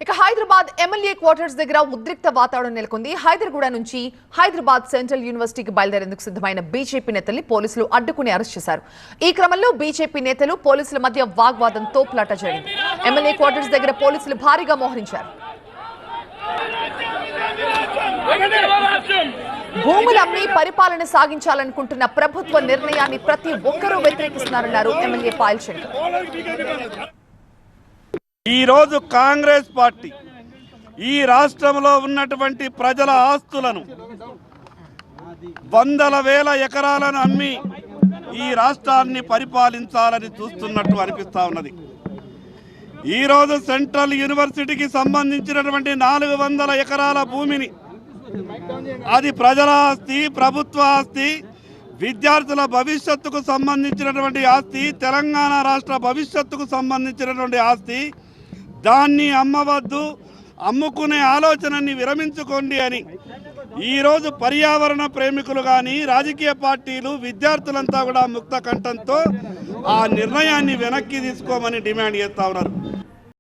ఇక Hyderabad MLA quarters దగ్గర ఉద్రిక్త వాతావరణం నెలకొంది. హైదరాబాద్ నుంచి హైదరాబాద్ సెంట్రల్ యూనివర్సిటీకి బయలుదేరేందుకు సిద్ధమైన బీజేపీ నేతల్ని పోలీసులు అడ్డుకుని అరెస్ట్ చేశారు. ఈ క్రమంలో బీజేపీ నేతలు పోలీసుల మధ్య వాగ్వాదం తోపులాట జరిగింది. ఎమ్మెల్యే క్వార్టర్స్ దగ్గర పోలీసులు భారీగా మోహరించారు. భూములమ్మి పరిపాలన సాగించాలనుకుంటున్న ప్రభుత్వ నిర్ణయాన్ని ప్రతి ఒక్కరూ వ్యతిరేకిస్తున్నారన్నారు ఎమ్మెల్యే పాయల్ శంకర్. ఈ రోజు కాంగ్రెస్ పార్టీ ఈ రాష్ట్రంలో ఉన్నటువంటి ప్రజల ఆస్తులను వందల వేల ఎకరాలను అమ్మి ఈ రాష్ట్రాన్ని పరిపాలించాలని చూస్తున్నట్టు అనిపిస్తా ఉన్నది. ఈరోజు సెంట్రల్ యూనివర్సిటీకి సంబంధించినటువంటి 400 ఎకరాల భూమిని, అది ప్రజల ఆస్తి, ప్రభుత్వ ఆస్తి, విద్యార్థుల భవిష్యత్తుకు సంబంధించినటువంటి ఆస్తి, తెలంగాణ రాష్ట్ర భవిష్యత్తుకు సంబంధించినటువంటి ఆస్తి, దాన్ని అమ్మవద్దు, అమ్ముకునే ఆలోచనని విరమించుకోండి అని ఈరోజు పర్యావరణ ప్రేమికులు కానీ, రాజకీయ పార్టీలు, విద్యార్థులంతా కూడా ముక్త కంఠంతో ఆ నిర్ణయాన్ని వెనక్కి తీసుకోమని డిమాండ్ చేస్తూ ఉన్నారు.